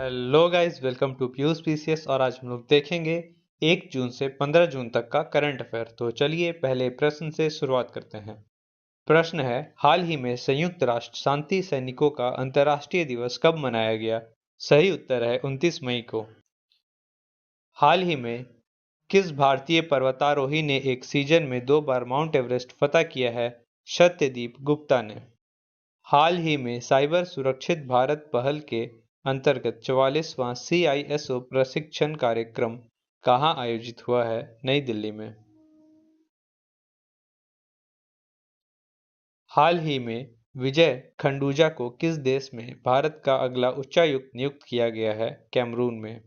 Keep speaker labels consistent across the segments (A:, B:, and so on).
A: Hello guys, welcome to Piyush PCS. और आज हम लोग देखेंगे 1 जून से 15 जून तक का करंट अफेयर। तो चलिए पहले प्रश्न से शुरुआत करते हैं। प्रश्न है, हाल ही में संयुक्त राष्ट्र शांति सैनिकों का अंतर्राष्ट्रीय दिवस कब मनाया गया? सही उत्तर है 29 मई को। हाल ही में किस भारतीय पर्वतारोही ने एक सीजन में 2 बार माउंट एवरेस्ट फतह किया है? सत्यदीप गुप्ता ने। हाल ही में साइबर सुरक्षित भारत पहल के अंतर्गत 44वां CISO प्रशिक्षण कार्यक्रम कहाँ आयोजित हुआ है? नई दिल्ली में। हाल ही में विजय खंडूजा को किस देश में भारत का अगला उच्चायुक्त नियुक्त किया गया है? कैमरून में।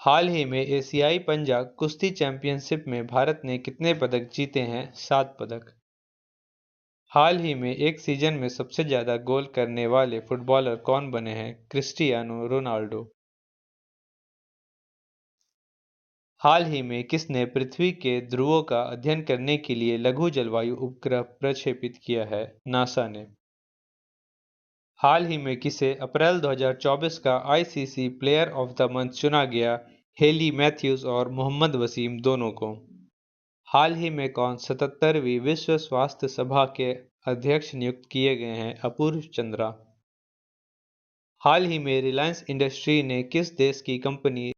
A: हाल ही में एशियाई पंजा कुश्ती चैंपियनशिप में भारत ने कितने पदक जीते हैं? 7 पदक। हाल ही में एक सीजन में सबसे ज्यादा गोल करने वाले फुटबॉलर कौन बने हैं? Cristiano Ronaldo. हाल ही में किसने पृथ्वी के ध्रुवों का अध्ययन करने के लिए लघु जलवायु उपग्रह प्रक्षेपित किया है? नासा ने। हाल ही में किसे अप्रैल 2024 का ICC player of the month चुना गया? हेली मैथ्यूज और मोहम्मद वसीम दोनों को। हाल ही में कौन 77वीं विश्व स्वास्थ्य सभा के अध्यक्ष नियुक्त किए गए हैं? अपूर्व चंद्रा। हाल ही में रिलायंस इंडस्ट्री ने किस देश की कंपनी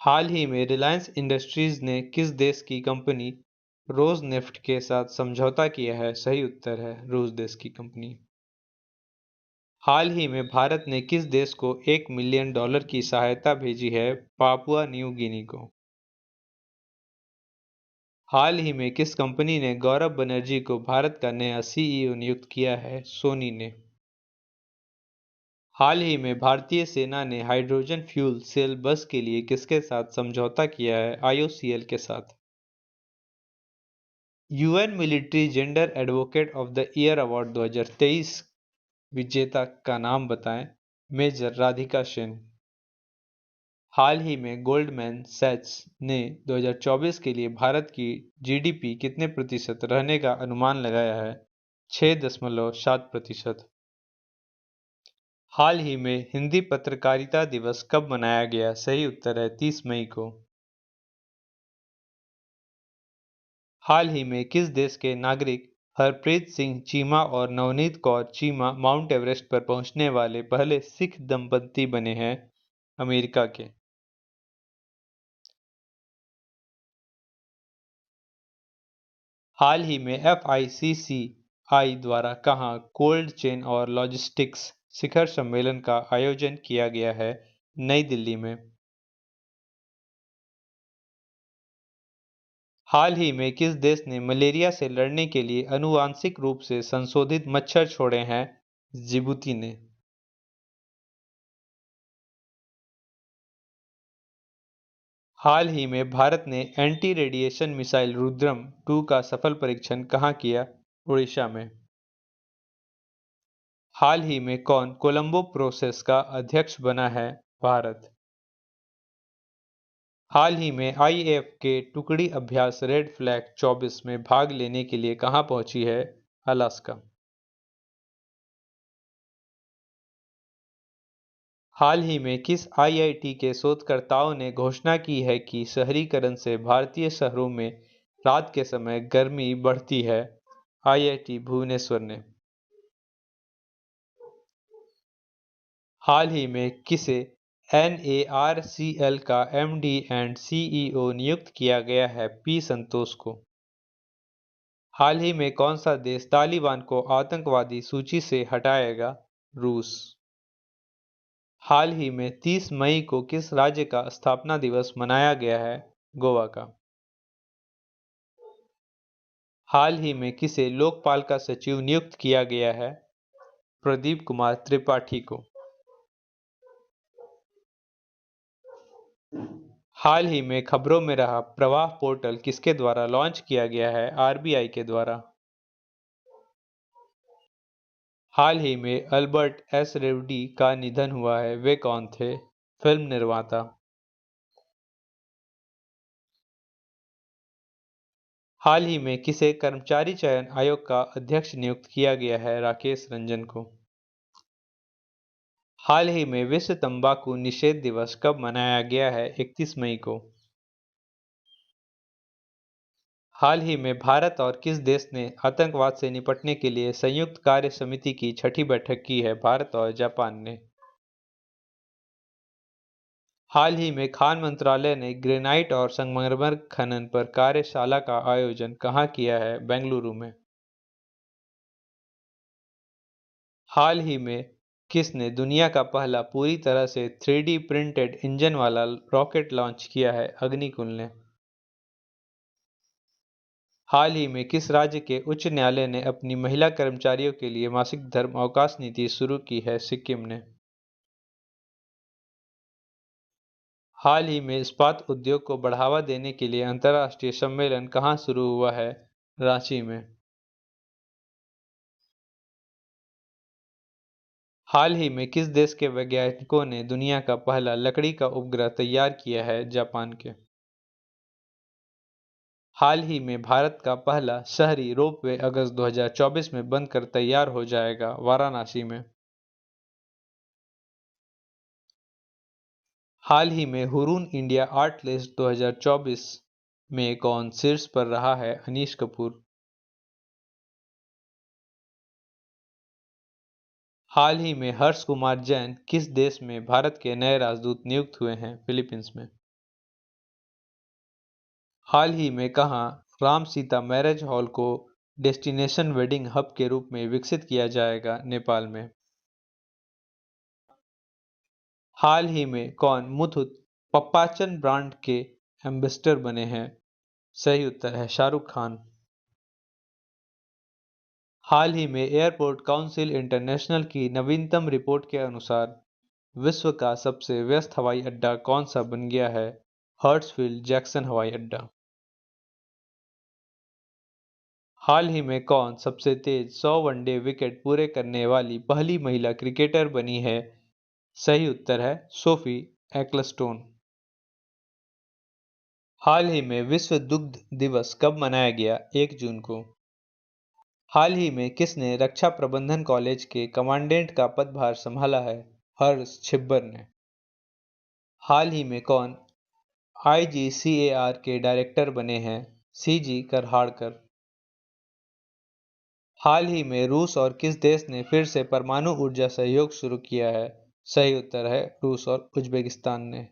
A: हाल ही में रिलायंस इंडस्ट्रीज ने किस देश की कंपनी रोजनेफ्ट के साथ समझौता किया है? सही उत्तर है रूस देश की कंपनी। हाल ही में भारत ने किस देश को $1 मिलियन की सहायता भेजी है? पापुआ न्यू गिनी को। हाल ही में किस कंपनी ने गौरव बनर्जी को भारत का नया CEO नियुक्त किया है? सोनी ने। हाल ही में भारतीय सेना ने हाइड्रोजन फ्यूल सेल बस के लिए किसके साथ समझौता किया है? IOCL के साथ। UN military gender advocate of the year award 2023 विजेता का नाम बताएं? मेजर राधिका सेन। हाल ही में गोल्डमैन सैच्स ने 2024 के लिए भारत की GDP कितने प्रतिशत रहने का अनुमान लगाया है? 6.7%। हाल ही में हिंदी पत्रकारिता दिवस कब मनाया गया? सही उत्तर है 30 मई को। हाल ही में किस देश के नागरिक हरप्रीत सिंह चीमा और नवनीत कौर चीमा माउंट एवरेस्ट पर पहुंचने वाले पहले सिख दंपति बने हैं? अमेरिका के। हाल ही में FICCI द्वारा कहाँ कोल्ड चेन और लॉजिस्टिक्स शिखर सम्मेलन का आयोजन किया गया है? नई दिल्ली में। हाल ही में किस देश ने मलेरिया से लड़ने के लिए आनुवांशिक रूप से संशोधित मच्छर छोड़े हैं? जिबूती ने। हाल ही में भारत ने एंटी रेडिएशन मिसाइल रुद्रम 2 का सफल परीक्षण कहाँ किया? उड़ीसा में। हाल ही में कौन कोलंबो प्रोसेस का अध्यक्ष बना है? भारत। हाल ही में IAF के टुकड़ी अभ्यास रेड फ्लैग 24 में भाग लेने के लिए कहाँ पहुंची है? अलास्का। हाल ही में किस IIT के शोधकर्ताओं ने घोषणा की है कि शहरीकरण से भारतीय शहरों में रात के समय गर्मी बढ़ती है? IIT भुवनेश्वर ने। हाल ही में किसे NARCL का MD एंड CEO नियुक्त किया गया है? P संतोष को। हाल ही में कौन सा देश तालिबान को आतंकवादी सूची से हटाएगा? रूस। हाल ही में 30 मई को किस राज्य का स्थापना दिवस मनाया गया है? गोवा का। हाल ही में किसे लोकपाल का सचिव नियुक्त किया गया है? प्रदीप कुमार त्रिपाठी को। हाल ही में खबरों में रहा प्रवाह पोर्टल किसके द्वारा लॉन्च किया गया है? RBI के द्वारा। हाल ही में अल्बर्ट एस रेवडी का निधन हुआ है, वे कौन थे? फिल्म निर्माता। हाल ही में किसे कर्मचारी चयन आयोग का अध्यक्ष नियुक्त किया गया है? राकेश रंजन को। हाल ही में विश्व तंबाकू निषेध दिवस कब मनाया गया है? 31 मई को। हाल ही में भारत और किस देश ने आतंकवाद से निपटने के लिए संयुक्त कार्य समिति की छठी बैठक की है? भारत और जापान ने। हाल ही में खान मंत्रालय ने ग्रेनाइट और संगमरमर खनन पर कार्यशाला का आयोजन कहाँ किया है? बेंगलुरु में। हाल ही में किसने दुनिया का पहला पूरी तरह से 3D प्रिंटेड इंजन वाला रॉकेट लॉन्च किया है? अग्निकुल ने। हाल ही में किस राज्य के उच्च न्यायालय ने अपनी महिला कर्मचारियों के लिए मासिक धर्म अवकाश नीति शुरू की है? सिक्किम ने। हाल ही में इस्पात उद्योग को बढ़ावा देने के लिए अंतर्राष्ट्रीय सम्मेलन कहाँ शुरू हुआ है? रांची में। हाल ही में किस देश के वैज्ञानिकों ने दुनिया का पहला लकड़ी का उपग्रह तैयार किया है? जापान के। हाल ही में भारत का पहला शहरी रोपवे अगस्त 2024 में बनकर तैयार हो जाएगा। वाराणसी में। हाल ही में हुरून इंडिया आर्ट लिस्ट 2024 में कौन शीर्ष पर रहा है? अनीश कपूर। हाल ही में हर्ष कुमार जैन किस देश में भारत के नए राजदूत नियुक्त हुए हैं? फिलीपींस में। हाल ही में कहाँ राम सीता मैरिज हॉल को डेस्टिनेशन वेडिंग हब के रूप में विकसित किया जाएगा? नेपाल में। हाल ही में कौन मुथुट पप्पाचन ब्रांड के एम्बेसडर बने हैं? सही उत्तर है शाहरुख खान। हाल ही में एयरपोर्ट काउंसिल इंटरनेशनल की नवीनतम रिपोर्ट के अनुसार विश्व का सबसे व्यस्त हवाई अड्डा कौन सा बन गया है? हर्ट्सफील्ड जैक्सन हवाई अड्डा। हाल ही में कौन सबसे तेज 100 वनडे विकेट पूरे करने वाली पहली महिला क्रिकेटर बनी है? सही उत्तर है सोफी एक्लस्टोन। हाल ही में विश्व दुग्ध दिवस कब मनाया गया? 1 जून को। हाल ही में किसने रक्षा प्रबंधन कॉलेज के कमांडेंट का पदभार संभाला है? हर्ष छिब्बर ने। हाल ही में कौन आईजीसीएआर के डायरेक्टर बने हैं? सीजी करहाड़कर। हाल ही में रूस और किस देश ने फिर से परमाणु ऊर्जा सहयोग शुरू किया है? सही उत्तर है रूस और उज्बेकिस्तान ने।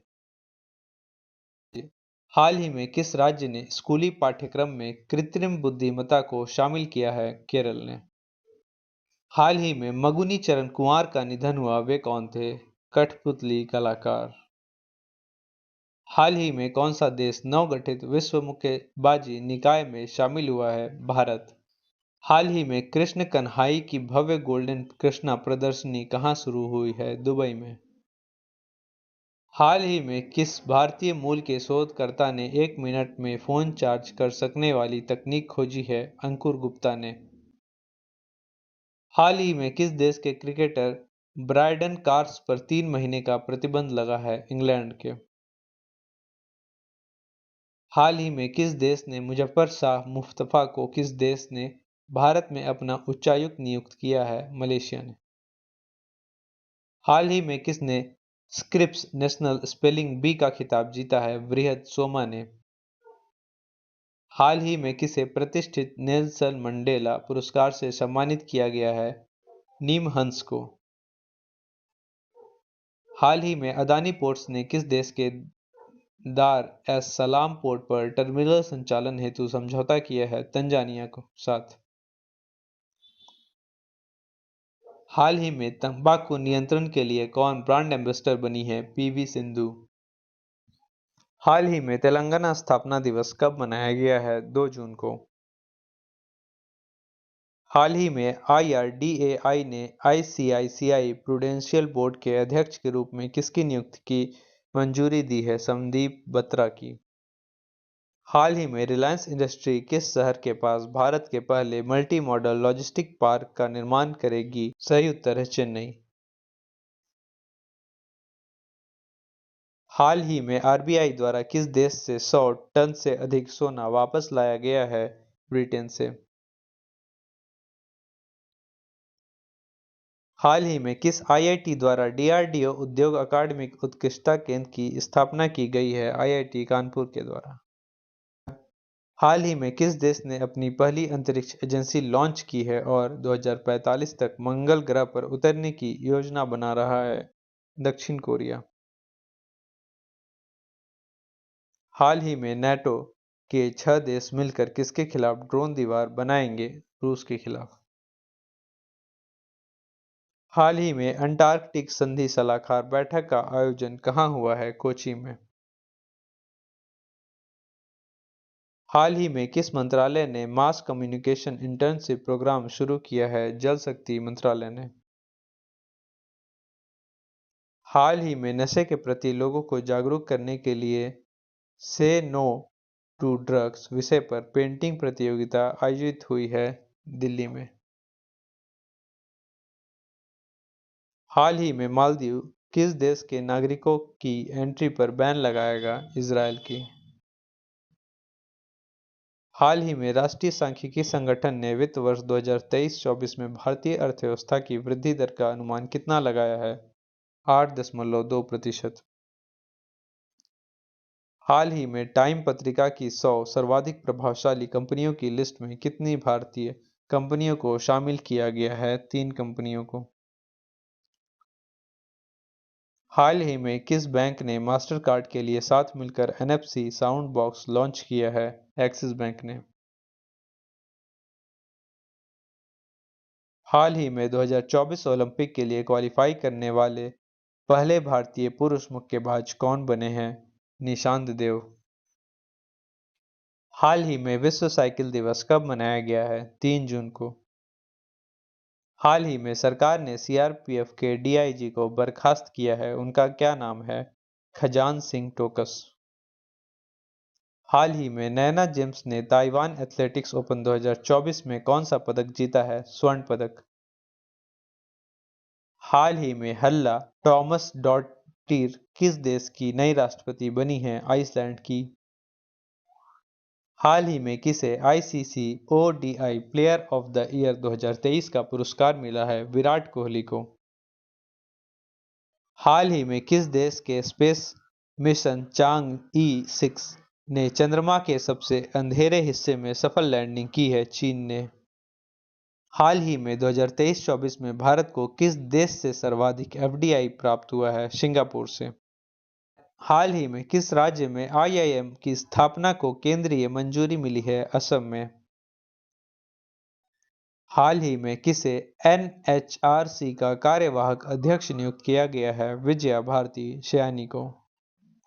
A: हाल ही में किस राज्य ने स्कूली पाठ्यक्रम में कृत्रिम बुद्धिमत्ता को शामिल किया है? केरल ने। हाल ही में मगुनी चरण कुंवर का निधन हुआ, वे कौन थे? कठपुतली कलाकार। हाल ही में कौन सा देश नवगठित विश्व मुक्केबाजी निकाय में शामिल हुआ है? भारत। हाल ही में कृष्ण कन्हाई की भव्य गोल्डन कृष्णा प्रदर्शनी कहाँ शुरू हुई है? दुबई में। हाल ही में किस भारतीय मूल के शोधकर्ता ने 1 मिनट में फोन चार्ज कर सकने वाली तकनीक खोजी है? अंकुर गुप्ता ने। हाल ही में किस देश के क्रिकेटर ब्रायडन कार्स पर 3 महीने का प्रतिबंध लगा है? इंग्लैंड के। हाल ही में किस देश ने मुजफ्फर शाह मुस्तफा को किस देश ने भारत में अपना उच्चायुक्त नियुक्त किया है? मलेशिया ने। हाल ही में किसने स्क्रिप्स नेशनल स्पेलिंग बी का खिताब जीता है? बृहद सोमा ने। हाल ही में किसे प्रतिष्ठित नेल्सन मंडेला पुरस्कार से सम्मानित किया गया है? नीम हंस को। हाल ही में अदानी पोर्ट्स ने किस देश के दार एस सलाम पोर्ट पर टर्मिनल संचालन हेतु समझौता किया है? तंजानिया को साथ। हाल ही में तंबाकू नियंत्रण के लिए कौन ब्रांड एम्बेसडर बनी है? पीवी सिंधु। हाल ही में तेलंगाना स्थापना दिवस कब मनाया गया है? 2 जून को। हाल ही में आईआरडीएआई ने आईसीआईसीआई प्रूडेंशियल बोर्ड के अध्यक्ष के रूप में किसकी नियुक्ति की मंजूरी दी है? संदीप बत्रा की। हाल ही में रिलायंस इंडस्ट्री किस शहर के पास भारत के पहले मल्टी मॉडल लॉजिस्टिक पार्क का निर्माण करेगी? सही उत्तर है चेन्नई। हाल ही में आरबीआई द्वारा किस देश से 100 टन से अधिक सोना वापस लाया गया है? ब्रिटेन से। हाल ही में किस आईआईटी द्वारा डीआरडीओ उद्योग अकादमिक उत्कृष्टता केंद्र की स्थापना की गई है? आईआईटी कानपुर के द्वारा। हाल ही में किस देश ने अपनी पहली अंतरिक्ष एजेंसी लॉन्च की है और 2045 तक मंगल ग्रह पर उतरने की योजना बना रहा है? दक्षिण कोरिया। हाल ही में नाटो के 6 देश मिलकर किसके खिलाफ ड्रोन दीवार बनाएंगे? रूस के खिलाफ। हाल ही में अंटार्कटिक संधि सलाहकार बैठक का आयोजन कहाँ हुआ है? कोची में। हाल ही में किस मंत्रालय ने मास कम्युनिकेशन इंटर्नशिप प्रोग्राम शुरू किया है? जल शक्ति मंत्रालय ने। हाल ही में नशे के प्रति लोगों को जागरूक करने के लिए से नो टू ड्रग्स विषय पर पेंटिंग प्रतियोगिता आयोजित हुई है दिल्ली में। हाल ही में मालदीव किस देश के नागरिकों की एंट्री पर बैन लगाएगा? इजरायल की। हाल ही में राष्ट्रीय सांख्यिकी संगठन ने वित्त वर्ष 2023-24 में भारतीय अर्थव्यवस्था की वृद्धि दर का अनुमान कितना लगाया है? 8.2%। हाल ही में टाइम पत्रिका की 100 सर्वाधिक प्रभावशाली कंपनियों की लिस्ट में कितनी भारतीय कंपनियों को शामिल किया गया है? 3 कंपनियों को। हाल ही में किस बैंक ने मास्टर कार्ड के लिए साथ मिलकर एनएफसी साउंड बॉक्स लॉन्च किया है? एक्सिस बैंक ने। हाल ही में 2024 ओलंपिक के लिए क्वालिफाई करने वाले पहले भारतीय पुरुष मुक्केबाज कौन बने हैं? निशांत देव। हाल ही में विश्व साइकिल दिवस कब मनाया गया है? 3 जून को। हाल ही में सरकार ने सीआरपीएफ के डीआईजी को बर्खास्त किया है, उनका क्या नाम है? खजान सिंह टोकस। हाल ही में नैना जेम्स ने ताइवान एथलेटिक्स ओपन 2024 में कौन सा पदक जीता है? स्वर्ण पदक। हाल ही में हल्ला टॉमस डॉटिर किस देश की नई राष्ट्रपति बनी है? आइसलैंड की। हाल ही में किसे ICC ODI player of the year 2023 का पुरस्कार मिला है? विराट कोहली को। हाल ही में किस देश के स्पेस मिशन चांग ई 6 ने चंद्रमा के सबसे अंधेरे हिस्से में सफल लैंडिंग की है? चीन ने। हाल ही में 2023-24 में भारत को किस देश से सर्वाधिक एफडीआई प्राप्त हुआ है? सिंगापुर से। हाल ही में किस राज्य में आईआईएम की स्थापना को केंद्रीय मंजूरी मिली है? असम में। हाल ही में किसे एनएचआरसी का कार्यवाहक अध्यक्ष नियुक्त किया गया है? विजया भारती सयानी को।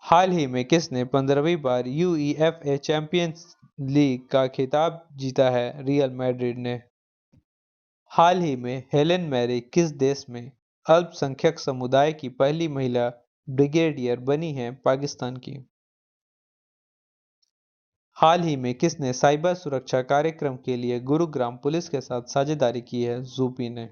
A: हाल ही में किसने 15वीं बार यूईएफए चैंपियंस लीग का खिताब जीता है? रियल मैड्रिड ने। हाल ही में हेलेन मैरी किस देश में अल्पसंख्यक समुदाय की पहली महिला ब्रिगेडियर बनी है? पाकिस्तान की। हाल ही में किसने साइबर सुरक्षा कार्यक्रम के लिए गुरुग्राम पुलिस के साथ साझेदारी की है? यूपी ने।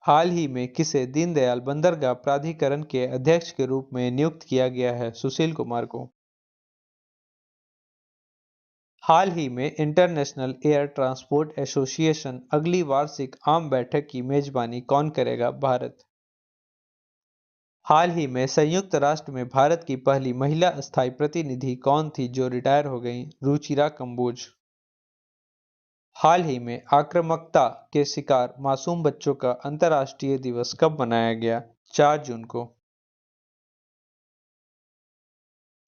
A: हाल ही में किसे दीनदयाल बंदरगाह प्राधिकरण के अध्यक्ष के रूप में नियुक्त किया गया है? सुशील कुमार को। हाल ही में इंटरनेशनल एयर ट्रांसपोर्ट एसोसिएशन अगली वार्षिक आम बैठक की मेजबानी कौन करेगा? भारत। हाल ही में संयुक्त राष्ट्र में भारत की पहली महिला स्थायी प्रतिनिधि कौन थी जो रिटायर हो गईं? रुचिरा कंबोज। हाल ही में आक्रामकता के शिकार मासूम बच्चों का अंतर्राष्ट्रीय दिवस कब मनाया गया? 4 जून को।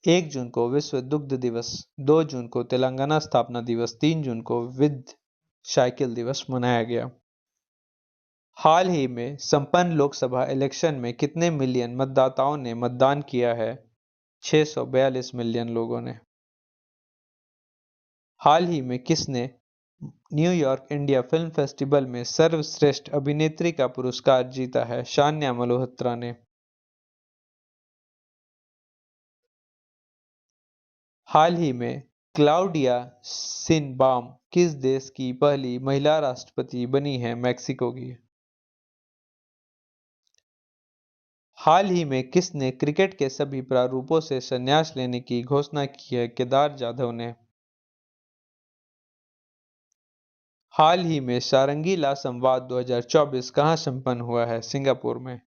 A: 1 जून को विश्व दुग्ध दिवस, 2 जून को तेलंगाना स्थापना दिवस, 3 जून को विद साइकिल दिवस मनाया गया। हाल ही में संपन्न लोकसभा इलेक्शन में कितने मिलियन मतदाताओं ने मतदान किया है? 642 मिलियन लोगों ने। हाल ही में किसने न्यूयॉर्क इंडिया फिल्म फेस्टिवल में सर्वश्रेष्ठ अभिनेत्री का पुरस्कार जीता है? शान्या मल्होत्रा ने। हाल ही में क्लाउडिया शिनबाम किस देश की पहली महिला राष्ट्रपति बनी है? मैक्सिको की। हाल ही में किसने क्रिकेट के सभी प्रारूपों से संन्यास लेने की घोषणा की है? केदार जाधव ने। हाल ही में सारंगीला संवाद 2024 कहाँ संपन्न हुआ है? सिंगापुर में।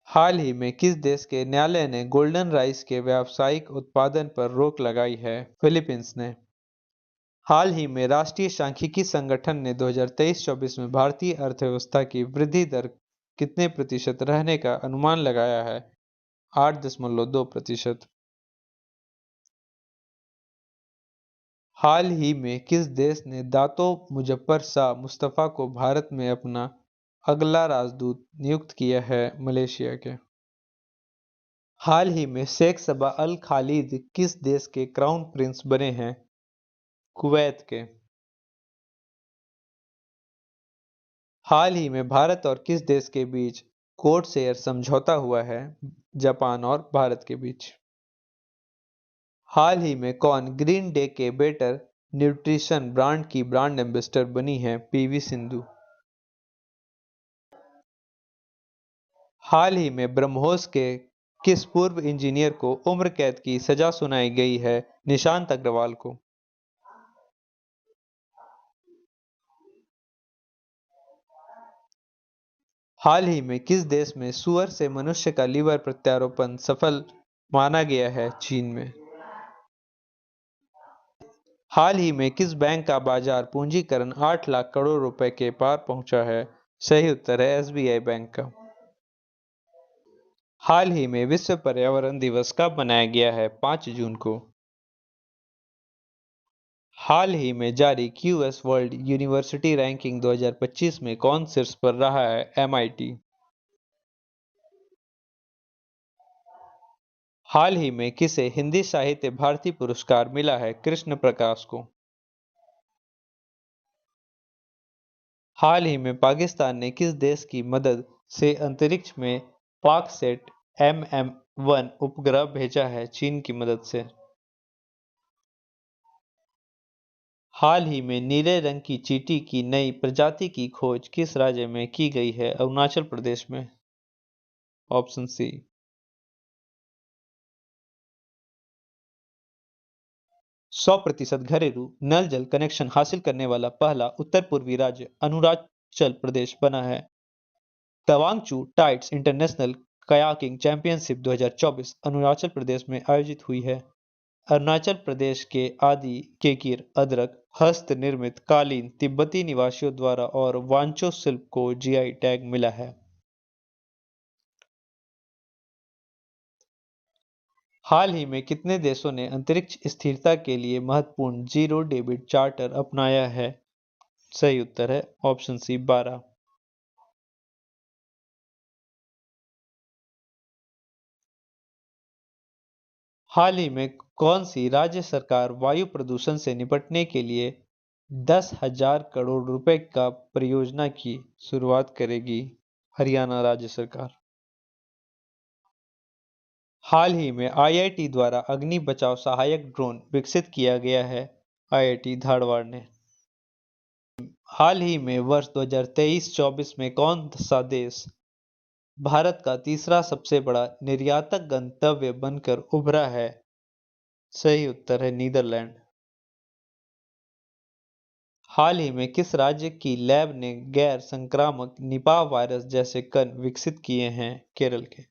A: हाल ही में किस देश के न्यायालय ने गोल्डन राइस के व्यावसायिक उत्पादन पर रोक लगाई है? फिलीपींस ने। हाल ही में राष्ट्रीय सांख्यिकी संगठन ने 2023-24 में भारतीय अर्थव्यवस्था की वृद्धि दर कितने प्रतिशत रहने का अनुमान लगाया है? 8.2%। हाल ही में किस देश ने दातो मुजफ्फर शाह मुस्तफा को भारत में अपना अगला राजदूत नियुक्त किया है? मलेशिया के। हाल ही में शेख सबा अल खालिद किस देश के क्राउन प्रिंस बने हैं? कुवैत के। हाल ही में भारत और किस देश के बीच कोड शेयर समझौता हुआ है? जापान और भारत के बीच। हाल ही में कौन ग्रीन डे के बेटर न्यूट्रिशन ब्रांड की ब्रांड एम्बेसडर बनी है? पीवी सिंधु। हाल ही में ब्रह्मोस के किस पूर्व इंजीनियर को उम्र कैद की सजा सुनाई गई है? निशांत अग्रवाल को। हाल ही में किस देश में सुअर से मनुष्य का लीवर प्रत्यारोपण सफल माना गया है? चीन में। हाल ही में किस बैंक का बाजार पूंजीकरण 8 लाख करोड़ रुपए के पार पहुंचा है? सही उत्तर है एसबीआई बैंक का। हाल ही में विश्व पर्यावरण दिवस कब मनाया गया है? 5 जून को। हाल ही में जारी क्यूएस वर्ल्ड यूनिवर्सिटी रैंकिंग 2025 में कौन शीर्ष पर रहा है? एमआईटी। हाल ही में किसे हिंदी साहित्य भारती पुरस्कार मिला है? कृष्ण प्रकाश को। हाल ही में पाकिस्तान ने किस देश की मदद से अंतरिक्ष में पाकसेट MM-1 उपग्रह भेजा है? चीन की मदद से। हाल ही में नीले रंग की चींटी की नई प्रजाति की खोज किस राज्य में की गई है? अरुणाचल प्रदेश में। Option C. 100% घरेलू नल जल कनेक्शन हासिल करने वाला पहला उत्तर पूर्वी राज्य अरुणाचल प्रदेश बना है। Tawang Chu tides international kayaking championship 2024 Arunachal Pradesh में आयोजित हुई है। अरुणाचल प्रदेश के आदि केकिर अदरक हस्त निर्मित कालीन तिब्बती निवासियों द्वारा और वांचो शिल्प को जीआई टैग मिला है। हाल ही में कितने देशों ने अंतरिक्ष स्थिरता के लिए महत्वपूर्ण जीरो डेबिट चार्टर अपनाया है? सही उत्तर है ऑप्शन सी 12। हाल ही में कौन सी राज्य सरकार वायु प्रदूषण से निपटने के लिए 10,000 करोड़ रुपए का परियोजना की शुरुआत करेगी? हरियाणा राज्य सरकार। हाल ही में आईआईटी द्वारा अग्नि बचाव सहायक ड्रोन विकसित किया गया है। आईआईटी धारवाड़ ने। हाल ही में वर्ष 2023-24 में कौन सा देश भारत का तीसरा सबसे बड़ा निर्यातक गंतव्य बनकर उभरा है? सही उत्तर है नीदरलैंड। हाल ही में किस राज्य की लैब ने गैर संक्रामक निपाह वायरस जैसे कण विकसित किए हैं? केरल के।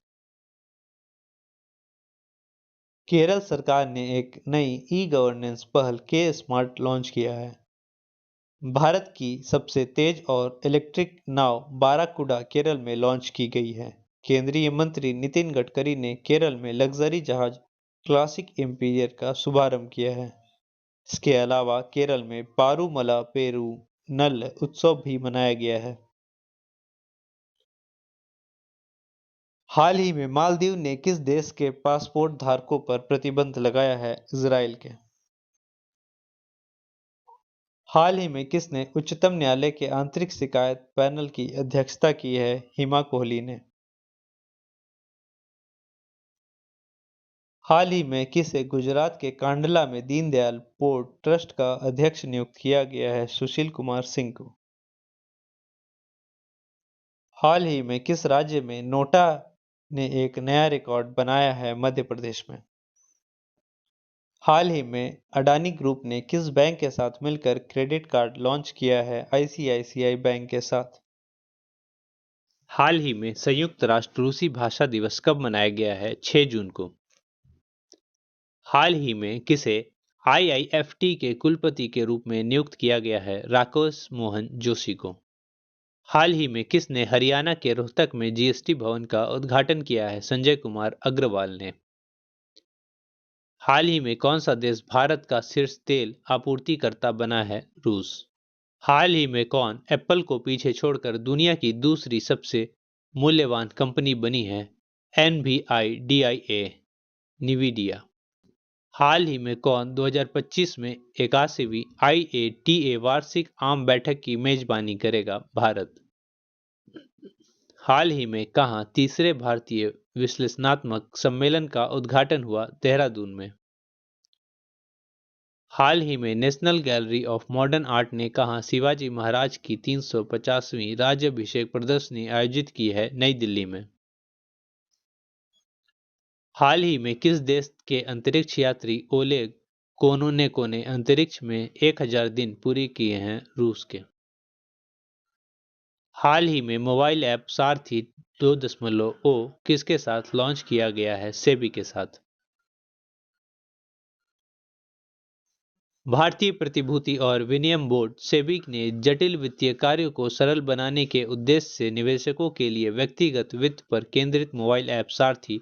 A: केरल सरकार ने एक नई ई गवर्नेंस पहल के स्मार्ट लॉन्च किया है। भारत की सबसे तेज और इलेक्ट्रिक नाव बाराकुडा केरल में लॉन्च की गई है। केंद्रीय मंत्री नितिन गडकरी ने केरल में लग्जरी जहाज क्लासिक इंपीरियर का शुभारंभ किया है। इसके अलावा केरल में पारूमला पेरू नल उत्सव भी मनाया गया है। हाल ही में मालदीव ने किस देश के पासपोर्ट धारकों पर प्रतिबंध लगाया है? इजराइल के। हाल ही में किसने उच्चतम न्यायालय के आंतरिक शिकायत पैनल की अध्यक्षता की है? हिमा कोहली ने। हाल ही में किसे गुजरात के कांडला में दीनदयाल पोर्ट ट्रस्ट का अध्यक्ष नियुक्त किया गया है? सुशील कुमार सिंह को। हाल ही में किस राज्य में नोटा ने एक नया रिकॉर्ड बनाया है? मध्य प्रदेश में। हाल ही में अडानी ग्रुप ने किस बैंक के साथ मिलकर क्रेडिट कार्ड लॉन्च किया है आईसीआईसीआई बैंक के साथ? हाल ही में संयुक्त राष्ट्र रूसी भाषा दिवस कब मनाया गया है 6 जून को? हाल ही में किसे आईआईएफटी के कुलपति के रूप में नियुक्त किया गया है राकेश मोहन जोशी को? हाल ही में किसने हरियाणा के रोहतक में जीएसटी भवन का उद्घाटन किया है संजय कुमार अग्रवाल ने? हाल ही में कौन सा देश भारत का शीर्ष तेल आपूर्तिकर्ता बना है रूस? हाल ही में कौन एप्पल को पीछे छोड़कर दुनिया की दूसरी सबसे मूल्यवान कंपनी बनी है NVIDIA निविडिया? हाल ही में कौन 2025 में 81वीं IATA वार्षिक आम बैठक की मेजबानी करेगा भारत? हाल ही में कहाँ तीसरे भारतीय विश्लेषणात्मक सम्मेलन का उद्घाटन हुआ देहरादून में? हाल ही में national gallery of modern art ने कहाँ शिवाजी महाराज की 350वीं राज्याभिषेक प्रदर्शनी आयोजित की है नई दिल्ली में? हाल ही में किस देश के अंतरिक्ष यात्री ओलेग कोनोनेको ने अंतरिक्ष में 1000 दिन पूरे किए हैं रूस के? हाल ही में मोबाइल ऐप सारथी 2.0 किसके साथ लॉन्च किया गया है सेबी के साथ? भारतीय प्रतिभूति और विनिमय बोर्ड सेबी ने जटिल वित्तीय कार्यों को सरल बनाने के उद्देश्य से निवेशकों के लिए व्यक्तिगत वित्त पर केंद्रित मोबाइल ऐप सारथी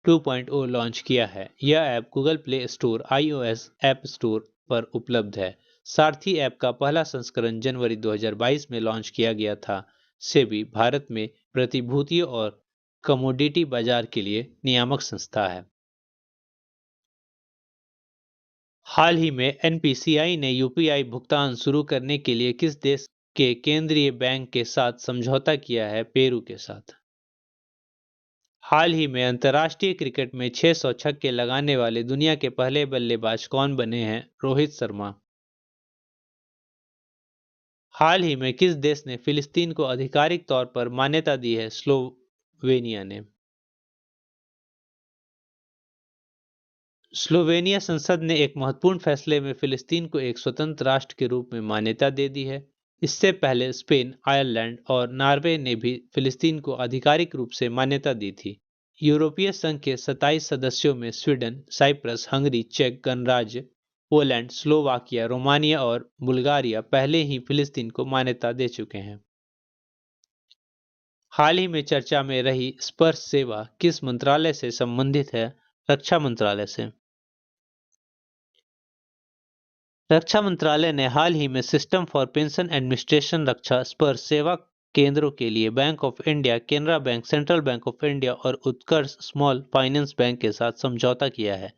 A: 2.0 लॉन्च किया है। यह app Google play store iOS app store पर उपलब्ध है। सारथी ऐप का पहला संस्करण जनवरी 2022 में लॉन्च किया गया था। सेबी भारत में प्रतिभूतियों और कमोडिटी बाजार के लिए नियामक संस्था है। हाल ही में एनपीसीआई ने यूपीआई भुगतान शुरू करने के लिए किस देश के केंद्रीय बैंक के साथ समझौता किया है पेरू के साथ? हाल ही में अंतर्राष्ट्रीय क्रिकेट में 600 छक्के लगाने वाले दुनिया के पहले बल्लेबाज कौन बने हैं रोहित शर्मा? हाल ही में किस देश ने फिलिस्तीन को आधिकारिक तौर पर मान्यता दी है स्लोवेनिया ने? स्लोवेनिया संसद ने एक महत्वपूर्ण फैसले में फिलिस्तीन को एक स्वतंत्र राष्ट्र के रूप में मान्यता दे दी है। इससे पहले स्पेन, आयरलैंड और नॉर्वे ने भी फिलिस्तीन को आधिकारिक रूप से मान्यता दी थी। यूरोपीय संघ के 27 सदस्यों में स्वीडन, साइप्रस, हंगरी, चेक गणराज्य, पोलैंड, स्लोवाकिया, रोमानिया और बुल्गारिया पहले ही फिलिस्तीन को मान्यता दे चुके हैं। हाल ही में चर्चा में रही स्पर्श सेवा किस मंत्रालय से संबंधित है? रक्षा मंत्रालय से। रक्षा मंत्रालय ने हाल ही में सिस्टम फॉर पेंशन एडमिनिस्ट्रेशन रक्षा स्पर्श सेवा केंद्रों के लिए bank of India, Canara bank, central bank of India और उत्कर्ष स्मॉल फाइनेंस बैंक के साथ समझौता किया है।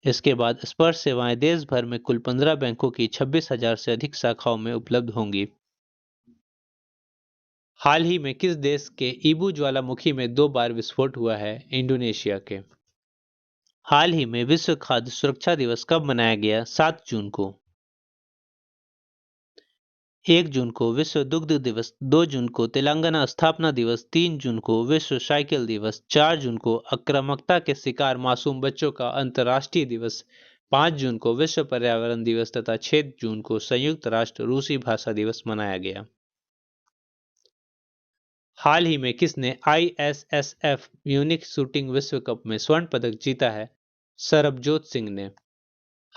A: इसके बाद स्पर्श सेवाएं देश भर में कुल 15 बैंकों की 26,000 से अधिक शाखाओं में उपलब्ध होंगी। हाल ही में किस देश के ईबू ज्वालामुखी में 2 बार विस्फोट हुआ है? इंडोनेशिया के। हाल ही में विश्व खाद्य सुरक्षा दिवस कब मनाया गया? 7 जून को। 1 जून को विश्व दुग्ध दिवस, 2 जून को तेलंगाना स्थापना दिवस, 3 जून को विश्व साइकिल दिवस, 4 जून को आक्रामकता के शिकार मासूम बच्चों का अंतर्राष्ट्रीय दिवस, 5 जून को विश्व पर्यावरण दिवस तथा 6 जून को संयुक्त राष्ट्र रूसी भाषा दिवस मनाया गया। हाल ही में किसने ISSF म्यूनिख शूटिंग विश्व कप में स्वर्ण पदक जीता है? सरबजोत सिंह ने।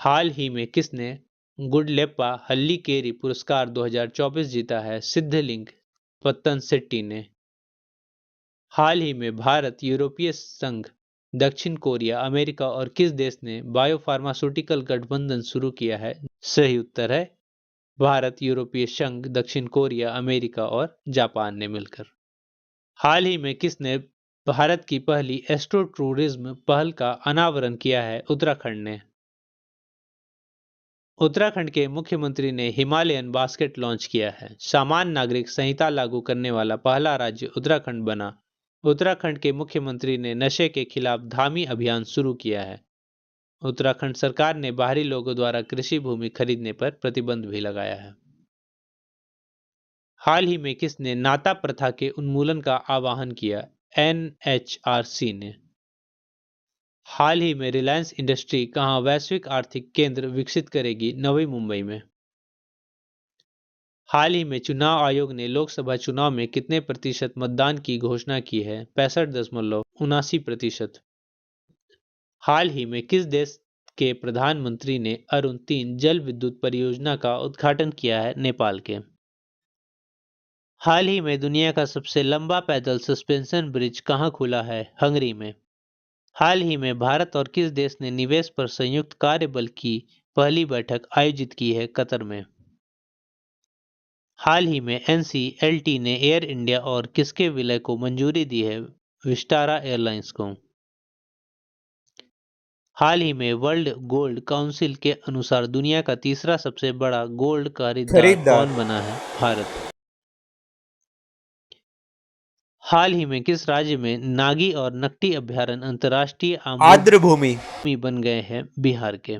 A: हाल ही में किसने गुडलेप्पा हल्लीकेरी पुरस्कार 2024 जीता है? सिद्धलिंग पत्तनसेट्टी ने। हाल ही में भारत, यूरोपीय संघ, दक्षिण कोरिया, अमेरिका और किस देश ने बायोफार्मास्यूटिकल गठबंधन शुरू किया है? सही उत्तर है भारत, यूरोपीय संघ, दक्षिण कोरिया, अमेरिका और जापान ने मिलकर। हाल ही में किसने भारत की पहली एस्ट्रो टूरिज्म पहल का अनावरण किया है? उत्तराखंड ने। उत्तराखंड के मुख्यमंत्री ने हिमालयन बास्केट लॉन्च किया है। सामान्य नागरिक संहिता लागू करने वाला पहला राज्य उत्तराखंड बना। उत्तराखंड के मुख्यमंत्री ने नशे के खिलाफ धामी अभियान शुरू किया है। उत्तराखंड सरकार ने बाहरी लोगों द्वारा कृषि भूमि खरीदने पर प्रतिबंध भी लगाया है। हाल ही में किसने नाता प्रथा के उन्मूलन का आह्वान किया? NHRC ने। हाल ही में रिलायंस इंडस्ट्री कहाँ वैश्विक आर्थिक केंद्र विकसित करेगी? नवी मुंबई में। हाल ही में चुनाव आयोग ने लोकसभा चुनाव में कितने प्रतिशत मतदान की घोषणा की है? 65.79%। हाल ही में किस देश के प्रधानमंत्री ने अरुण 3 जल विद्युत परियोजना का उद्घाटन किया है? नेपाल के। हाल ही में दुनिया का सबसे लंबा पैदल सस्पेंशन ब्रिज कहाँ खुला है? हंगरी में। हाल ही में भारत और किस देश ने निवेश पर संयुक्त कार्यबल की पहली बैठक आयोजित की है? कतर में। हाल ही में एनसीएलटी ने एयर इंडिया और किसके विलय को मंजूरी दी है? विस्टारा एयरलाइंस को। हाल ही में वर्ल्ड गोल्ड काउंसिल के अनुसार दुनिया का तीसरा सबसे बड़ा गोल्ड खरीदार कौन बना है? भारत। हाल ही में किस राज्य में नागी और नकटी अभ्यारण्य अंतर्राष्ट्रीय आर्द्र भूमि बन गए हैं? बिहार के।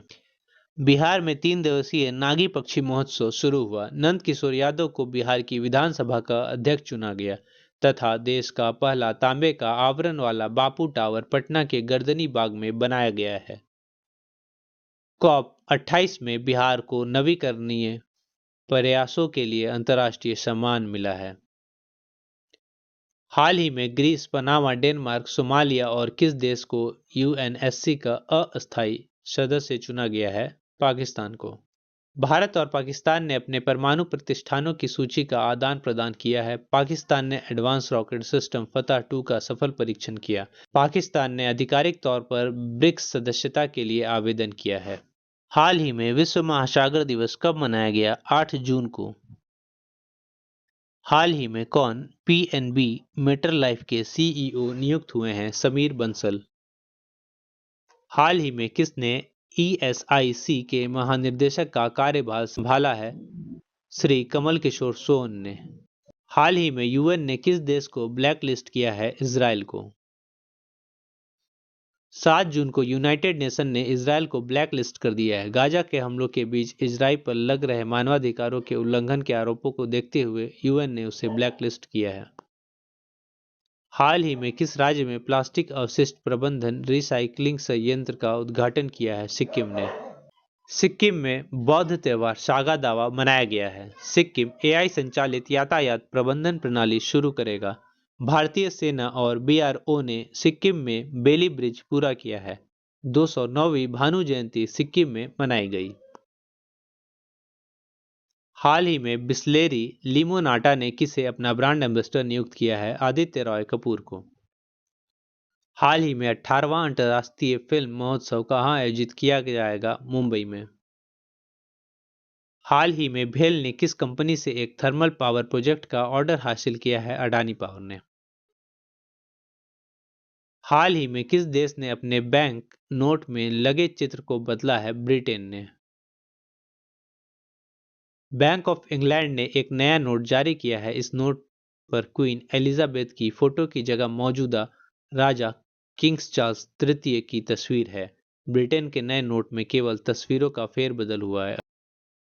A: बिहार में 3 दिवसीय नागी पक्षी महोत्सव शुरू हुआ। नंद किशोर यादव को बिहार की विधानसभा का अध्यक्ष चुना गया तथा देश का पहला तांबे का आवरण वाला बापू टावर पटना के गर्दनी बाग में बनाया गया है। कॉप 28 में बिहार को नवीकरणीय प्रयासों के लिए अंतर्राष्ट्रीय सम्मान मिला है। हाल ही में ग्रीस, पनामा, डेनमार्क, सोमालिया और किस देश को यूएनएससी का अस्थायी सदस्य चुना गया है? पाकिस्तान को। भारत और पाकिस्तान ने अपने परमाणु प्रतिष्ठानों की सूची का आदान प्रदान किया है। पाकिस्तान ने एडवांस रॉकेट सिस्टम फतह 2 का सफल परीक्षण किया। पाकिस्तान ने आधिकारिक तौर पर ब्रिक्स सदस्यता के लिए आवेदन किया है। हाल ही में विश्व महासागर दिवस कब मनाया गया? 8 जून को। हाल ही में कौन पीएनबी मेटर लाइफ के सीईओ नियुक्त हुए हैं? समीर बंसल। हाल ही में किसने ईएसआईसी के महानिदेशक का कार्यभार संभाला है? श्री कमल किशोर सोन ने। हाल ही में यूएन ने किस देश को ब्लैक लिस्ट किया है? इजराइल को। 7 जून को यूनाइटेड नेशन ने इजराइल को ब्लैक लिस्ट कर दिया है। गाजा के हमलों के बीच इजराइल पर लग रहे मानवाधिकारों के उल्लंघन के आरोपों को देखते हुए यूएन ने उसे ब्लैक लिस्ट किया है। हाल ही में किस राज्य में प्लास्टिक अवशिष्ट प्रबंधन रिसाइकलिंग संयंत्र का उद्घाटन किया है? सिक्किम ने। सिक्किम में बौद्ध त्योहार सागा दावा मनाया गया है। सिक्किम एआई संचालित यातायात प्रबंधन प्रणाली शुरू करेगा। भारतीय सेना और बीआरओ ने सिक्किम में बेली ब्रिज पूरा किया है। 209वीं भानु जयंती सिक्किम में मनाई गई। हाल ही में बिस्लेरी लिमोनाटा ने किसे अपना ब्रांड एम्बेसडर नियुक्त किया है? आदित्य रॉय कपूर को। हाल ही में 18वां अंतर्राष्ट्रीय फिल्म महोत्सव कहाँ आयोजित किया जाएगा? मुंबई में। हाल ही में भेल ने किस कंपनी से एक थर्मल पावर प्रोजेक्ट का ऑर्डर हासिल किया है? अडानी पावर ने। हाल ही में किस देश ने अपने बैंक नोट में लगे चित्र को बदला है? ब्रिटेन ने। बैंक ऑफ इंग्लैंड ने एक नया नोट जारी किया है। इस नोट पर क्वीन एलिजाबेथ की फोटो की जगह मौजूदा राजा किंग्स चार्ल्स तृतीय की तस्वीर है। ब्रिटेन के नए नोट में केवल तस्वीरों का फेरबदल हुआ है।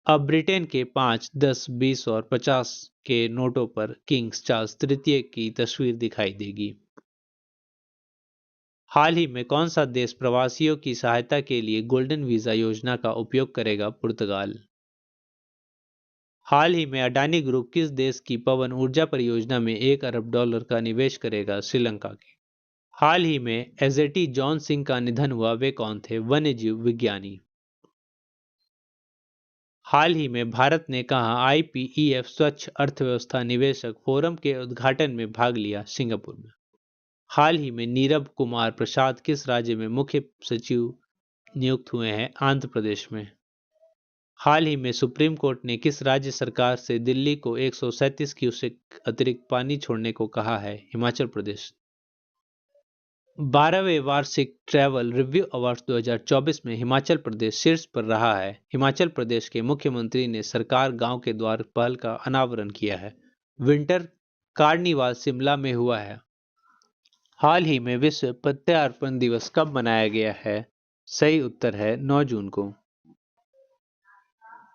A: अब ब्रिटेन के 5, 10, 20 और 50 के नोटों पर किंग्स चार्ल्स तृतीय की तस्वीर दिखाई देगी। हाल ही में कौन सा देश प्रवासियों की सहायता के लिए गोल्डन वीजा योजना का उपयोग करेगा? पुर्तगाल। हाल ही में अडानी ग्रुप किस देश की पवन ऊर्जा परियोजना में $1 अरब का निवेश करेगा? श्रीलंका के। हाल ही में एजेटी जॉन सिंह का निधन हुआ। वे कौन थे? वन्यजीव विज्ञानी। हाल ही में भारत ने कहा आईपीईएफ स्वच्छ अर्थव्यवस्था निवेशक फोरम के उद्घाटन में भाग लिया? सिंगापुर में। हाल ही में नीरव कुमार प्रसाद किस राज्य में मुख्य सचिव नियुक्त हुए हैं? आंध्र प्रदेश में। हाल ही में सुप्रीम कोर्ट ने किस राज्य सरकार से दिल्ली को 137 क्यूसेक अतिरिक्त पानी छोड़ने को कहा है? हिमाचल प्रदेश। 12वें वार्षिक ट्रैवल रिव्यू अवार्ड्स 2024 में हिमाचल प्रदेश शीर्ष पर रहा है। हिमाचल प्रदेश के मुख्यमंत्री ने सरकार गांव के द्वार पहल का अनावरण किया है। विंटर कार्निवाल शिमला में हुआ है। हाल ही में विश्व प्रत्यार्पण दिवस कब मनाया गया है? सही उत्तर है 9 जून को।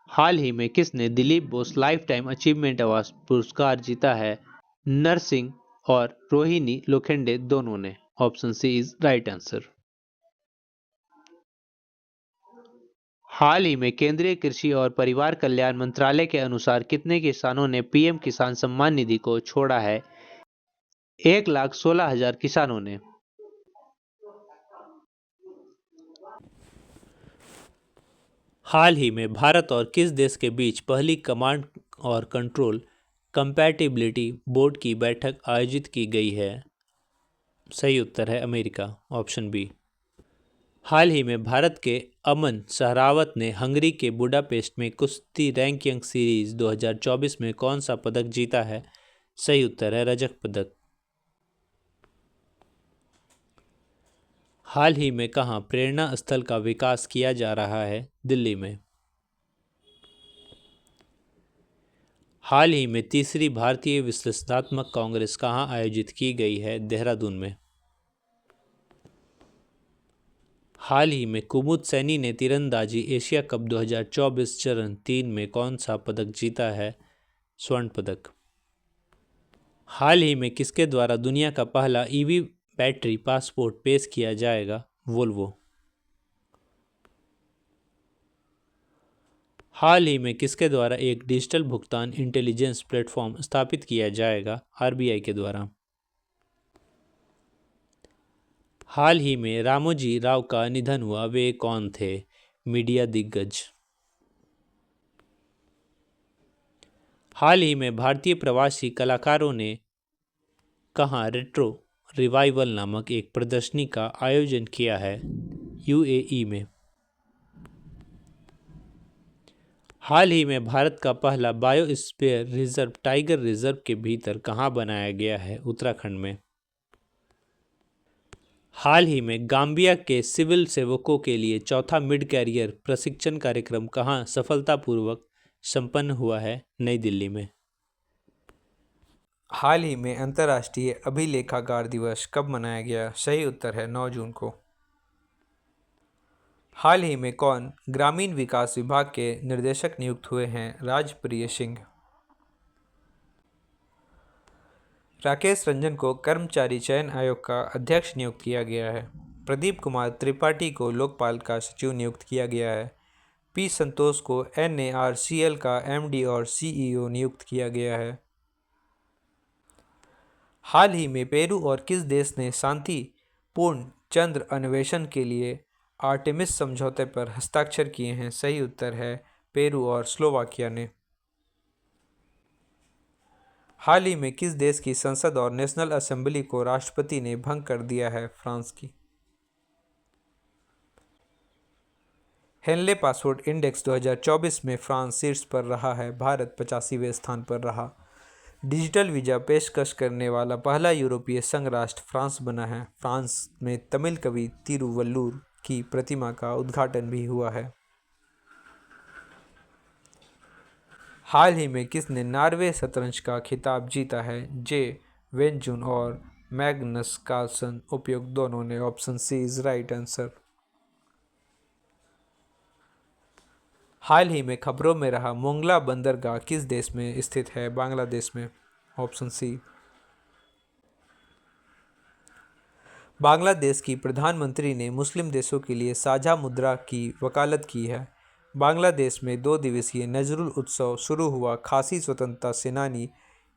A: हाल ही में किसने Dilip Bose life time achievement award पुरस्कार जीता है? नरसिंह और रोहिणी लोखंडे दोनों ने। Option C is right answer. हाल ही में केंद्रीय कृषि और परिवार कल्याण मंत्रालय के अनुसार कितने किसानों ने पीएम किसान सम्मान निधि को छोड़ा है? 1,16,000 किसानों ने।
B: हाल ही में भारत और किस देश के बीच पहली कमांड और कंट्रोल कंपैटिबिलिटी बोर्ड की बैठक आयोजित की गई है? सही उत्तर है अमेरिका, ऑप्शन बी। हाल ही में भारत के अमन सहरावत ने हंगरी के बुडापेस्ट में कुश्ती रैंकिंग सीरीज 2024 में कौन सा पदक जीता है? सही उत्तर है रजत पदक। हाल ही में कहाँ प्रेरणा स्थल का विकास किया जा रहा है? दिल्ली में। हाल ही में तीसरी भारतीय विश्लेषणात्मक कांग्रेस कहाँ आयोजित की गई है? देहरादून में। हाल ही में कुमुद सैनी ने तीरंदाजी एशिया कप 2024 चरण 3 में कौन सा पदक जीता है? स्वर्ण पदक। हाल ही में किसके द्वारा दुनिया का पहला ईवी बैटरी पासपोर्ट पेश किया जाएगा? वोल्वो। हाल ही में किसके द्वारा एक डिजिटल भुगतान इंटेलिजेंस प्लेटफॉर्म स्थापित किया जाएगा? आरबीआई के द्वारा। हाल ही में रामोजी राव का निधन हुआ, वे कौन थे? मीडिया दिग्गज। हाल ही में भारतीय प्रवासी कलाकारों ने कहाँ रेट्रो रिवाइवल नामक एक प्रदर्शनी का आयोजन किया है? यूएई में। हाल ही में भारत का पहला बायोस्फीयर रिजर्व टाइगर रिजर्व के भीतर कहाँ बनाया गया है? उत्तराखंड में। हाल ही में गाम्बिया के सिविल सेवकों के लिए चौथा मिड कैरियर प्रशिक्षण कार्यक्रम कहाँ सफलतापूर्वक संपन्न हुआ है? नई दिल्ली में।
A: हाल ही में अंतर्राष्ट्रीय अभिलेखागार दिवस कब मनाया गया? सही उत्तर है 9 जून को। हाल ही में कौन ग्रामीण विकास विभाग के निर्देशक नियुक्त हुए हैं? राजप्रिय सिंह। राकेश रंजन को कर्मचारी चयन आयोग का अध्यक्ष नियुक्त किया गया है। प्रदीप कुमार त्रिपाठी को लोकपाल का सचिव नियुक्त किया गया है। पी संतोष को NARCL का MD और CEO नियुक्त किया गया है। हाल ही में पेरू और किस देश ने शांतिपूर्ण चंद्र अन्वेषण के लिए आर्टेमिस समझौते पर हस्ताक्षर किए हैं? सही उत्तर है पेरू और स्लोवाकिया ने। हाल ही में किस देश की संसद और नेशनल असेंबली को राष्ट्रपति ने भंग कर दिया है? फ्रांस की। हेनले पासपोर्ट इंडेक्स 2024 में फ्रांस शीर्ष पर रहा है, भारत 85वें स्थान पर रहा। डिजिटल वीजा पेशकश करने वाला पहला यूरोपीय संघ राष्ट्र फ्रांस बना है। फ्रांस में तमिल कवि तिरुवल्लुर की प्रतिमा का उद्घाटन भी हुआ है। हाल ही में किसने नॉर्वे शतरंज का खिताब जीता है? जे वेनजुन और मैग्नस कार्लसन। उपयुक्त दोनों ने। Option C is right answer. हाल ही में खबरों में रहा मोंगला बंदरगाह किस देश में स्थित है? बांग्लादेश में। Option C. बांग्लादेश की प्रधानमंत्री ने मुस्लिम देशों के लिए साझा मुद्रा की वकालत की है। बांग्लादेश में 2 दिवसीय नजरुल उत्सव शुरू हुआ। खासी स्वतंत्रता सेनानी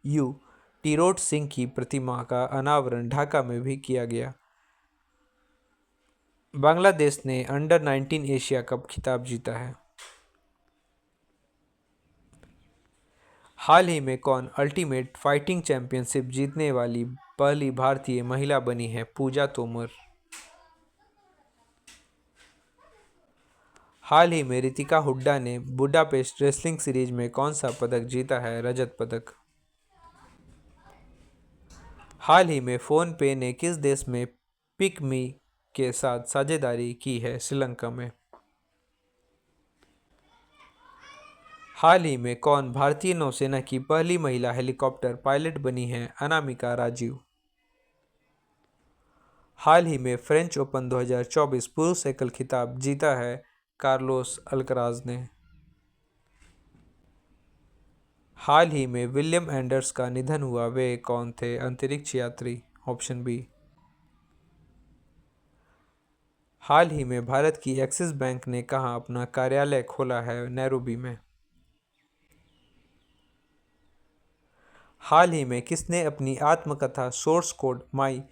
A: यू टिरोट सिंह की प्रतिमा का अनावरण ढाका में भी किया गया। बांग्लादेश ने अंडर 19 एशिया कप खिताब जीता है। हाल ही में कौन अल्टीमेट फाइटिंग चैंपियनशिप जीतने वाली पहली भारतीय महिला बनी है? पूजा तोमर। हाल ही में रितिका हुड्डा ने बुडापेस्ट रेसलिंग सीरीज में कौन सा पदक जीता है? रजत पदक। हाल ही में फोन पे ने किस देश में पिकमी के साथ साझेदारी की है? श्रीलंका में। हाल ही में कौन भारतीय नौसेना की पहली महिला हेलीकॉप्टर पायलट बनी है? अनामिका राजीव। हाल ही में फ्रेंच ओपन 2024 पुरुष एकल खिताब जीता है कार्लोस अल्कराज ने। हाल ही में विलियम एंडर्स का निधन हुआ, वे कौन थे? अंतरिक्ष यात्री। Option B. हाल ही में भारत की एक्सिस बैंक ने कहाँ अपना कार्यालय खोला है? नैरोबी में। हाल ही में किसने अपनी आत्मकथा सोर्स कोड माई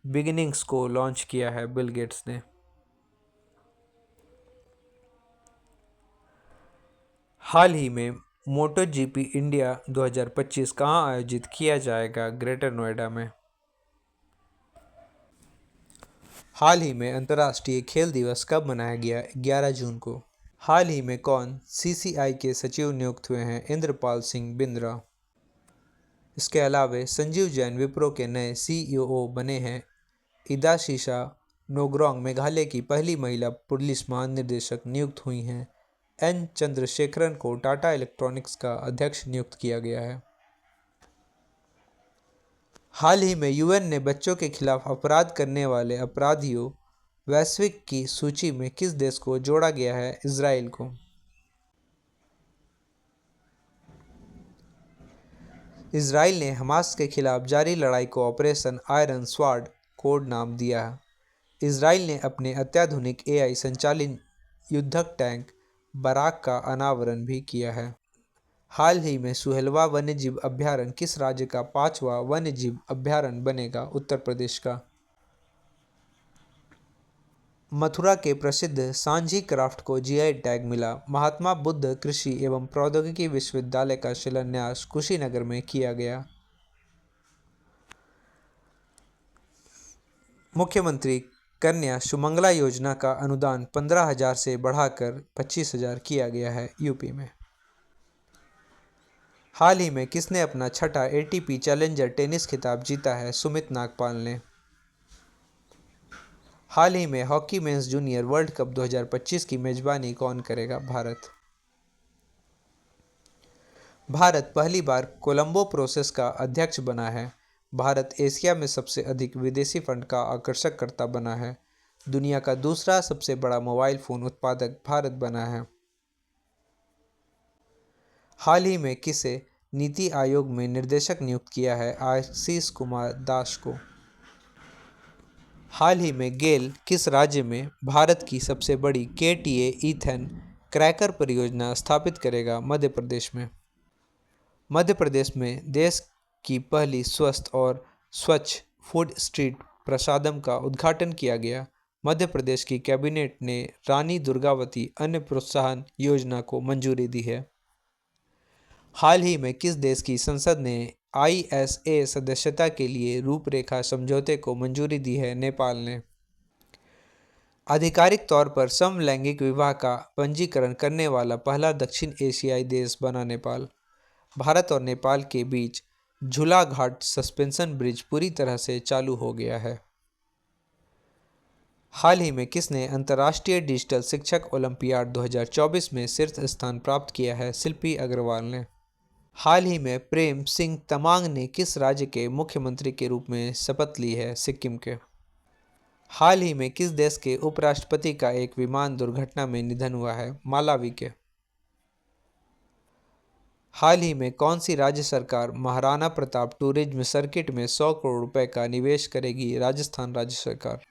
A: बिगिनिंग्स को लॉन्च किया है? बिल गेट्स ने। हाल ही में मोटो जीपी इंडिया 2025 कहाँ आयोजित किया जाएगा? ग्रेटर नोएडा में। हाल ही में अंतर्राष्ट्रीय खेल दिवस कब मनाया गया? 11 जून को। हाल ही में कौन सीसीआई के सचिव नियुक्त हुए हैं? इंद्रपाल सिंह बिंद्रा। इसके अलावा संजीव जैन विप्रो के नए सीईओ बने हैं। इदाशीशा नोग्रोंग मेघालय की पहली महिला पुलिस महानिदेशक नियुक्त हुई हैं। एन चंद्रशेखरन को टाटा इलेक्ट्रॉनिक्स का अध्यक्ष नियुक्त किया गया है। हाल ही में यूएन ने बच्चों के खिलाफ अपराध करने वाले अपराधियों वैश्विक की सूची में किस देश को जोड़ा गया है? इजराइल को। इजराइल ने हमास के खिलाफ जारी लड़ाई को ऑपरेशन आयरन स्वॉर्ड कोड नाम दिया है। इजराइल ने अपने अत्याधुनिक एआई संचालित युद्धक टैंक बराक का अनावरण भी किया है। हाल ही में सुहेलवा वन्यजीव अभयारण्य किस राज्य का 5वां वन्यजीव अभयारण्य बनेगा? उत्तर प्रदेश का। मथुरा के प्रसिद्ध सांझी क्राफ्ट को जीआई टैग मिला। महात्मा बुद्ध कृषि एवं प्रौद्योगिकी विश्वविद्यालय का शिलान्यास कुशीनगर में किया गया। मुख्यमंत्री कन्या सुमंगला योजना का अनुदान 15,000 से बढ़ाकर 25,000 किया गया है यूपी में। हाल ही में किसने अपना छठा एटीपी चैलेंजर टेनिस खिताब जीता है? सुमित नागपाल ने। हाल ही में hockey mains junior world cup 2025 की मेजबानी कौन करेगा? भारत। भारत पहली बार कोलंबो प्रोसेस का अध्यक्ष बना है। भारत एशिया में सबसे अधिक विदेशी फंड का आकर्षककर्ता बना है। दुनिया का दूसरा सबसे बड़ा मोबाइल फोन उत्पादक भारत बना है। हाल ही में किसे नीति आयोग में निर्देशक नियुक्त किया है? आशीष कुमार दास को। हाल ही में गेल किस राज्य में भारत की सबसे बड़ी केटीए ईथेन क्रैकर परियोजना स्थापित करेगा? मध्य प्रदेश में। मध्य प्रदेश में देश की पहली स्वस्थ और स्वच्छ फूड स्ट्रीट प्रसादम का उद्घाटन किया गया। मध्य प्रदेश की कैबिनेट ने रानी दुर्गावती अन्न प्रोत्साहन योजना को मंजूरी दी है। हाल ही में किस देश की संसद ने आईएसए सदस्यता के लिए रूपरेखा समझौते को मंजूरी दी है? नेपाल ने। आधिकारिक तौर पर समलैंगिक विवाह का पंजीकरण करने वाला पहला दक्षिण एशियाई देश बना नेपाल। भारत और नेपाल के बीच झूलाघाट सस्पेंशन ब्रिज पूरी तरह से चालू हो गया है। हाल ही में किसने अंतर्राष्ट्रीय डिजिटल शिक्षक ओलंपियाड 2024 में शीर्ष स्थान प्राप्त किया है? शिल्पी अग्रवाल ने। हाल ही में प्रेम सिंह तमांग ने किस राज्य के मुख्यमंत्री के रूप में शपथ ली है? सिक्किम के। हाल ही में किस देश के उपराष्ट्रपति का एक विमान दुर्घटना में निधन हुआ है? मालावी के। हाल ही में कौन सी राज्य सरकार महाराणा प्रताप टूरिज्म सर्किट में 100 करोड़ रुपए का निवेश करेगी? राजस्थान राज्य सरकार।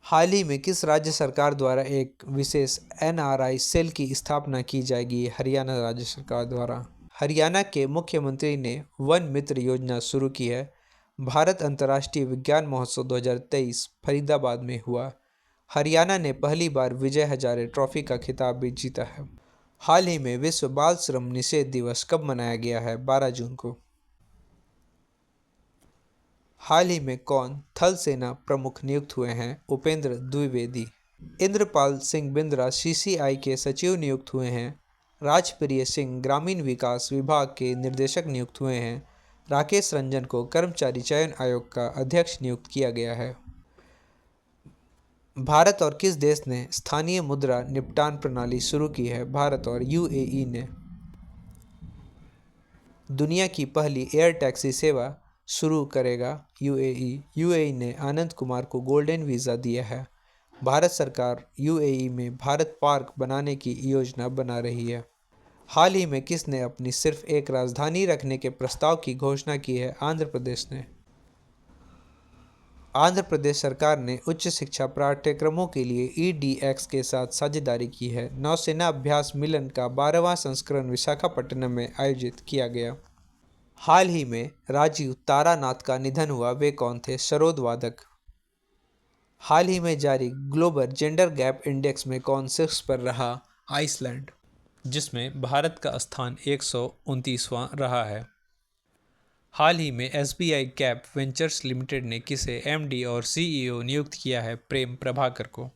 A: हाल ही में किस राज्य सरकार द्वारा एक विशेष एनआरआई सेल की स्थापना की जाएगी? हरियाणा राज्य सरकार द्वारा। हरियाणा के मुख्यमंत्री ने वन मित्र योजना शुरू की है। भारत अंतर्राष्ट्रीय विज्ञान महोत्सव 2023 फरीदाबाद में हुआ। हरियाणा ने पहली बार विजय हजारे ट्रॉफी का खिताब भी जीता है। हाल ही में विश्व बाल श्रम निषेध दिवस कब मनाया गया है? 12 जून को। हाल ही में कौन थल सेना प्रमुख नियुक्त हुए हैं? उपेंद्र द्विवेदी। इंद्रपाल सिंह बिंद्रा सीसीआई के सचिव नियुक्त हुए हैं। राजप्रिय सिंह ग्रामीण विकास विभाग के निर्देशक नियुक्त हुए हैं। राकेश रंजन को कर्मचारी चयन आयोग का अध्यक्ष नियुक्त किया गया है। भारत और किस देश ने स्थानीय मुद्रा निपटान प्रणाली शुरू की है? भारत और यूएई ने। दुनिया की पहली एयर टैक्सी सेवा शुरू करेगा यूएई। यूएई ने आनंद कुमार को गोल्डन वीज़ा दिया है। भारत सरकार यूएई में भारत पार्क बनाने की योजना बना रही है। हाल ही में किसने अपनी सिर्फ एक राजधानी रखने के प्रस्ताव की घोषणा की है? आंध्र प्रदेश ने। आंध्र प्रदेश सरकार ने उच्च शिक्षा पाठ्यक्रमों के लिए EDX के साथ साझेदारी की है। नौसेना अभ्यास मिलन का 12वां संस्करण विशाखापट्टनम में आयोजित किया गया। हाल ही में राजीव तारानाथ का निधन हुआ, वे कौन थे? सरोद वादक। हाल ही में जारी ग्लोबल जेंडर गैप इंडेक्स में कौन शीर्ष पर रहा? आइसलैंड,
B: जिसमें भारत का स्थान 129वां रहा है। हाल ही में SBI कैप वेंचर्स लिमिटेड ने किसे MD और CEO नियुक्त किया है? प्रेम प्रभाकर को।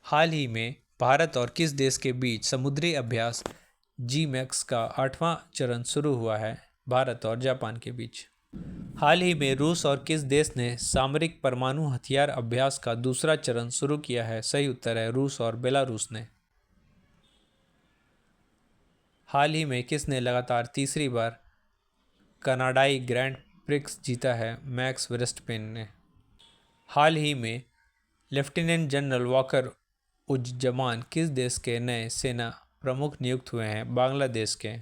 B: हाल ही में भारत और किस देश के बीच समुद्री अभ्यास GMAX का 8वां चरण शुरू हुआ है? भारत और जापान के बीच। हाल ही में रूस और किस देश ने सामरिक परमाणु हथियार अभ्यास का दूसरा चरण शुरू किया है? सही उत्तर है रूस और बेलारूस ने। हाल ही में किसने लगातार तीसरी बार कनाडाई ग्रैंड प्रिक्स जीता है? मैक्स वर्स्टपेन ने। हाल ही में लेफ्टिनेंट जनरल वॉकर उज़्जमान किस देश के नए सेना प्रमुख नियुक्त हुए हैं? बांग्लादेश के।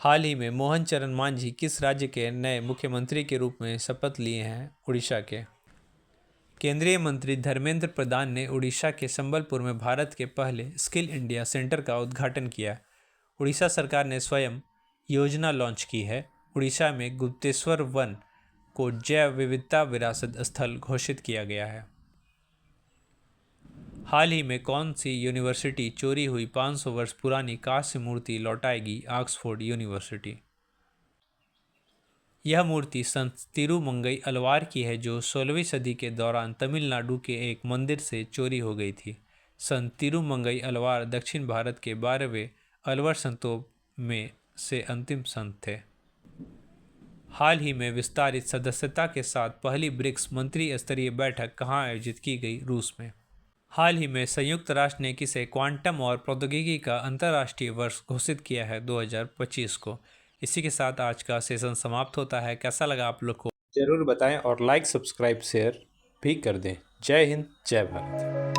B: हाल ही में मोहन चरण मांझी किस राज्य के नए मुख्यमंत्री के रूप में शपथ लिए हैं? उड़ीसा के। केंद्रीय मंत्री धर्मेंद्र प्रधान ने उड़ीसा के संबलपुर में भारत के पहले स्किल इंडिया सेंटर का उद्घाटन किया। उड़ीसा सरकार ने स्वयं योजना लॉन्च की है। उड़ीसा में गुप्तेश्वर वन को जैव विविधता विरासत स्थल घोषित किया गया है। हाल ही में कौन सी यूनिवर्सिटी चोरी हुई 500 वर्ष पुरानी कांस्य मूर्ति लौटाएगी? Oxford university. यह मूर्ति संत तिरुमंगई अलवार की है, जो 16वीं सदी के दौरान तमिलनाडु के एक मंदिर से चोरी हो गई थी। संत तिरुमंगई अलवार दक्षिण भारत के 12वें अलवर संतों में से अंतिम संत थे। हाल ही में विस्तारित सदस्यता के साथ पहली ब्रिक्स मंत्री स्तरीय बैठक कहाँ आयोजित की गई? रूस में। हाल ही में संयुक्त राष्ट्र ने किसे क्वांटम और प्रौद्योगिकी का अंतर्राष्ट्रीय वर्ष घोषित किया है? 2025 को। इसी के साथ आज का सेशन समाप्त होता है। कैसा लगा आप लोग को जरूर बताएं और लाइक सब्सक्राइब शेयर भी कर दें। जय हिंद, जय भारत।